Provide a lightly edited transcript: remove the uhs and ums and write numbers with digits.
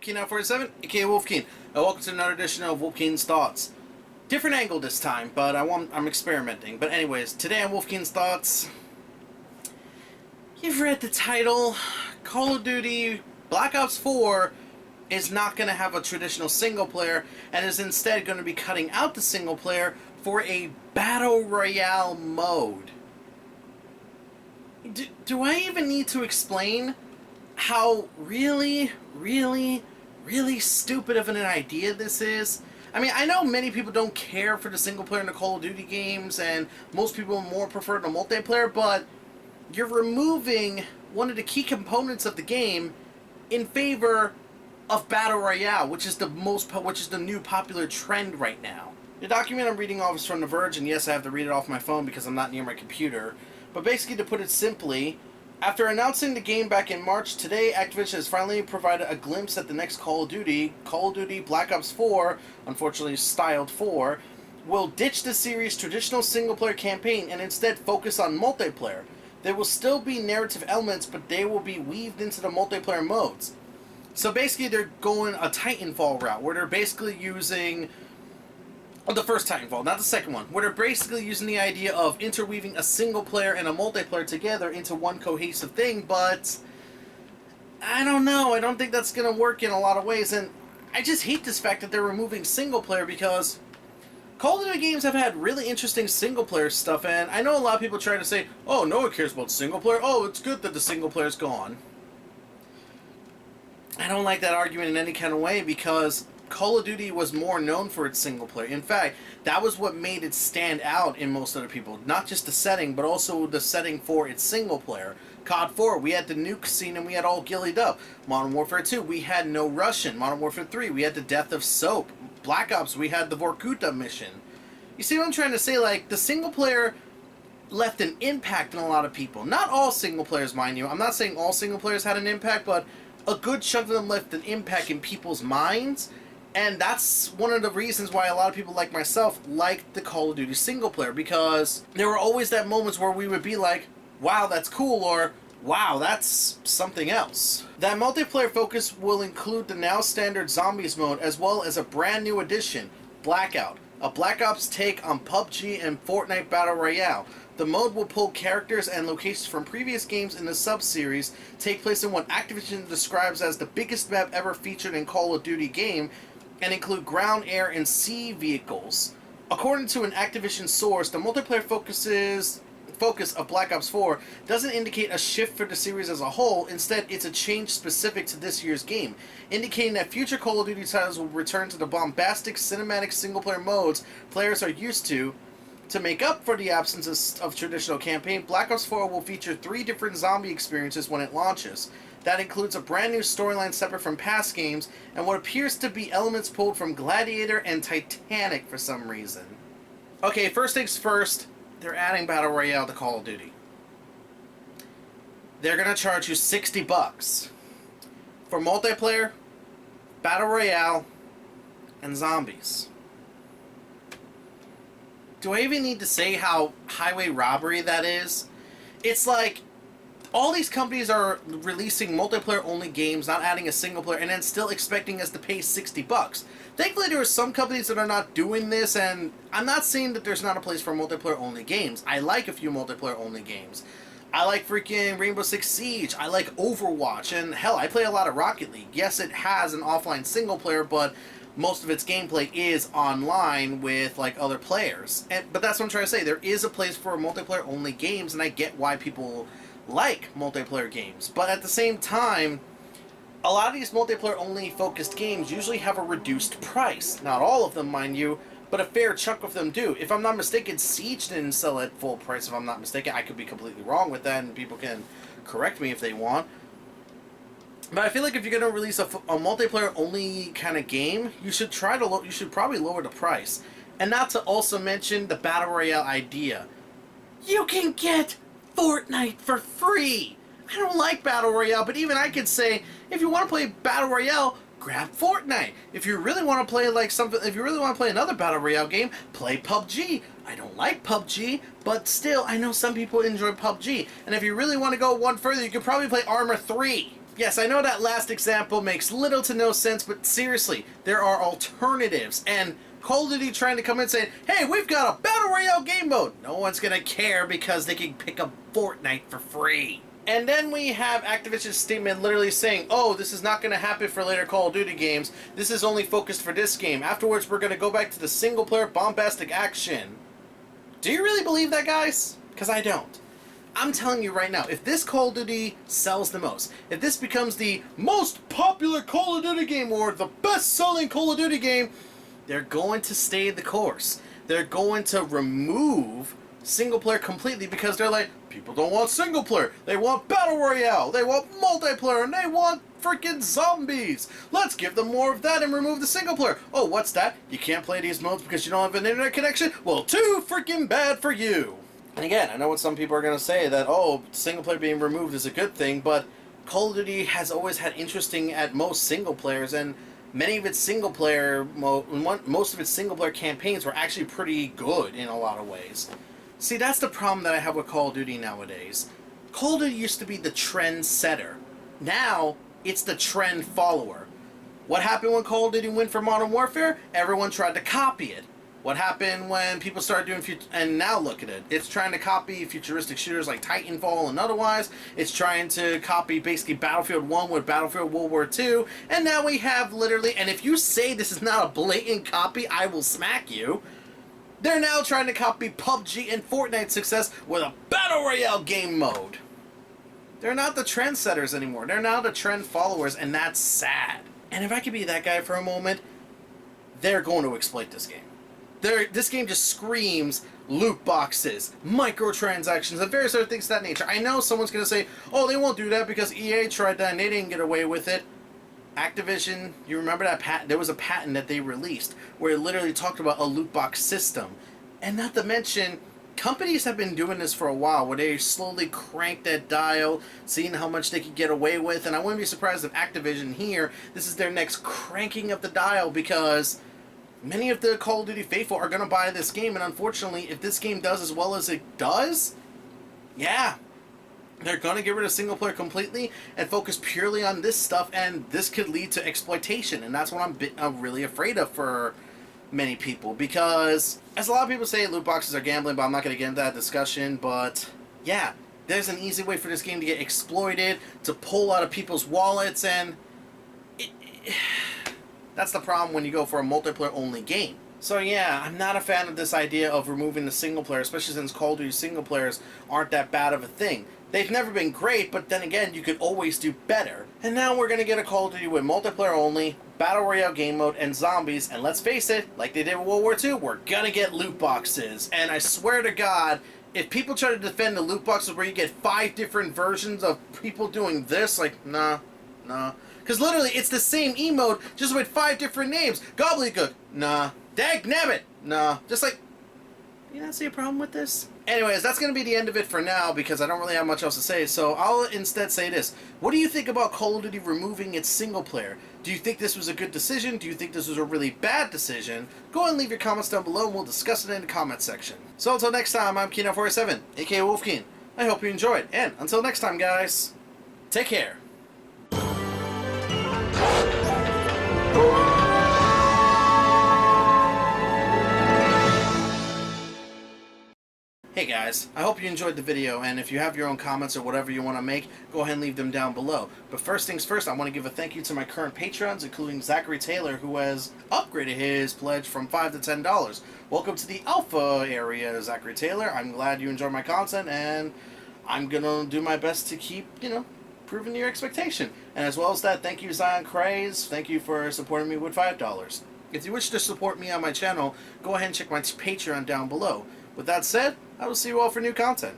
Wolfkeen947, aka Wolfkeen, and welcome to another edition of Wolfkeen's Thoughts. Different angle this time, but I'm experimenting. But anyways, today on Wolfkeen's Thoughts, you've read the title. Call of Duty Black Ops 4 is not going to have a traditional single player, and is instead going to be cutting out the single player for a Battle Royale mode. Do I even need to explain how really stupid of an idea this is? I mean, I know many people don't care for the single player in the Call of Duty games, and most people more prefer the multiplayer, but you're removing one of the key components of the game in favor of Battle Royale, which is the new popular trend right now. The document I'm reading off is from The Verge, and yes, I have to read it off my phone because I'm not near my computer. But basically, to put it simply, after announcing the game back in March, today Activision has finally provided a glimpse at the next Call of Duty Black Ops 4, unfortunately styled 4, will ditch the series' traditional single-player campaign and instead focus on multiplayer. There will still be narrative elements, but they will be weaved into the multiplayer modes. So basically, they're going a Titanfall route, where they're basically using... the first Titanfall, not the second one, where they're basically using the idea of interweaving a single player and a multiplayer together into one cohesive thing, but I don't know, I don't think that's going to work in a lot of ways, and I just hate this fact that they're removing single player because Call of Duty games have had really interesting single player stuff, and I know a lot of people try to say, oh, no one cares about single player, oh, it's good that the single player's gone. I don't like that argument in any kind of way because Call of Duty was more known for its single player. In fact, that was what made it stand out in most other people. Not just the setting, but also the setting for its single player. COD 4, we had the nuke scene and we had all gillied up. Modern Warfare 2, we had no Russian. Modern Warfare 3, we had the death of Soap. Black Ops, we had the Vorkuta mission. You see what I'm trying to say? Like, the single player left an impact on a lot of people. Not all single players, mind you. I'm not saying all single players had an impact, but a good chunk of them left an impact in people's minds. And that's one of the reasons why a lot of people like myself liked the Call of Duty single player, because there were always that moments where we would be like, wow, that's cool, or wow, that's something else. That multiplayer focus will include the now standard Zombies mode, as well as a brand new addition, Blackout, a Black Ops take on PUBG and Fortnite Battle Royale. The mode will pull characters and locations from previous games in the sub-series, take place in what Activision describes as the biggest map ever featured in Call of Duty game, and include ground, air, and sea vehicles. According to an Activision source, the multiplayer focus of Black Ops 4 doesn't indicate a shift for the series as a whole. Instead, it's a change specific to this year's game, indicating that future Call of Duty titles will return to the bombastic cinematic single-player modes players are used to. To make up for the absence of traditional campaign, Black Ops 4 will feature 3 different zombie experiences when it launches. That includes a brand new storyline separate from past games, and what appears to be elements pulled from Gladiator and Titanic for some reason. Okay, first things first, they're adding Battle Royale to Call of Duty. They're gonna charge you $60 for multiplayer, Battle Royale, and zombies. Do I even need to say how highway robbery that is? It's like, all these companies are releasing multiplayer-only games, not adding a single player, and then still expecting us to pay $60. Thankfully, there are some companies that are not doing this, and I'm not saying that there's not a place for multiplayer-only games. I like a few multiplayer-only games. I like freaking Rainbow Six Siege. I like Overwatch, and hell, I play a lot of Rocket League. Yes, it has an offline single player, but most of its gameplay is online with like other players. But that's what I'm trying to say. There is a place for multiplayer-only games, and I get why people like multiplayer games, but at the same time, a lot of these multiplayer-only focused games usually have a reduced price. Not all of them, mind you, but a fair chunk of them do. If I'm not mistaken, Siege didn't sell at full price, if I'm not mistaken. I could be completely wrong with that, and people can correct me if they want. But I feel like if you're going to release a multiplayer-only kind of game, you should probably lower the price. And not to also mention the Battle Royale idea. You can get Fortnite for free! I don't like Battle Royale, but even I could say, if you want to play Battle Royale, grab Fortnite. If you really want to play if you really want to play another Battle Royale game, play PUBG. I don't like PUBG, but still, I know some people enjoy PUBG. And if you really want to go one further, you could probably play Armor 3 Yes, I know that last example makes little to no sense, but seriously, there are alternatives, and Call of Duty trying to come in and say, hey, we've got a Battle Royale game mode. No one's going to care because they can pick up Fortnite for free. And then we have Activision's statement literally saying, oh, this is not going to happen for later Call of Duty games. This is only focused for this game. Afterwards, we're going to go back to the single-player bombastic action. Do you really believe that, guys? Because I don't. I'm telling you right now, if this Call of Duty sells the most, if this becomes the most popular Call of Duty game or the best-selling Call of Duty game, they're going to stay the course. They're going to remove single player completely because they're like, people don't want single player. They want battle royale. They want multiplayer, and they want freaking zombies. Let's give them more of that and remove the single player. Oh, what's that? You can't play these modes because you don't have an internet connection? Well, too freaking bad for you. And again, I know what some people are going to say, that, oh, single player being removed is a good thing, but Call of Duty has always had interesting at most single players, and many of its single player, most of its single player campaigns were actually pretty good in a lot of ways. See, that's the problem that I have with Call of Duty nowadays. Call of Duty used to be the trend setter. Now, it's the trend follower. What happened when Call of Duty went for Modern Warfare? Everyone tried to copy it. What happened when people started doing and now look at it. It's trying to copy futuristic shooters like Titanfall and otherwise. It's trying to copy basically Battlefield 1 with Battlefield World War II. And now we have literally, and if you say this is not a blatant copy, I will smack you. They're now trying to copy PUBG and Fortnite's success with a Battle Royale game mode. They're not the trendsetters anymore. They're now the trend followers, and that's sad. And if I could be that guy for a moment, they're going to exploit this game. This game just screams loot boxes, microtransactions, and various other things of that nature. I know someone's going to say, oh, they won't do that because EA tried that and they didn't get away with it. Activision, you remember that patent? There was a patent that they released where it literally talked about a loot box system. And not to mention, companies have been doing this for a while where they slowly crank that dial, seeing how much they can get away with. And I wouldn't be surprised if Activision here, this is their next cranking of the dial, because many of the Call of Duty faithful are going to buy this game, and unfortunately, if this game does as well as it does, yeah, they're going to get rid of single player completely and focus purely on this stuff, and this could lead to exploitation, and that's what I'm really afraid of for many people, because as a lot of people say, loot boxes are gambling, but I'm not going to get into that discussion, but yeah, there's an easy way for this game to get exploited, to pull out of people's wallets, and that's the problem when you go for a multiplayer-only game. So yeah, I'm not a fan of this idea of removing the single player, especially since Call of Duty single players aren't that bad of a thing. They've never been great, but then again, you could always do better. And now we're going to get a Call of Duty with multiplayer only, Battle Royale game mode, and zombies, and let's face it, like they did with World War II, we're going to get loot boxes. And I swear to God, if people try to defend the loot boxes where you get 5 different versions of people doing this, like, nah. Because literally, it's the same emote, just with 5 different names. Gobbledygook, nah. Dagnabbit, nah. Just like, you not see a problem with this? Anyways, that's going to be the end of it for now, because I don't really have much else to say, so I'll instead say this. What do you think about Call of Duty removing its single player? Do you think this was a good decision? Do you think this was a really bad decision? Go ahead and leave your comments down below, and we'll discuss it in the comments section. So until next time, I'm Keen47, aka Wolfkeen. I hope you enjoyed, and until next time, guys, take care. Hey guys, I hope you enjoyed the video, and if you have your own comments or whatever you want to make, go ahead and leave them down below. But first things first, I want to give a thank you to my current patrons, including Zachary Taylor, who has upgraded his pledge from $5 to $10. Welcome to the Alpha area, Zachary Taylor. I'm glad you enjoy my content, and I'm going to do my best to keep, proving your expectation. And as well as that, thank you, Zion Craze. Thank you for supporting me with $5. If you wish to support me on my channel, go ahead and check my Patreon down below. With that said, I will see you all for new content.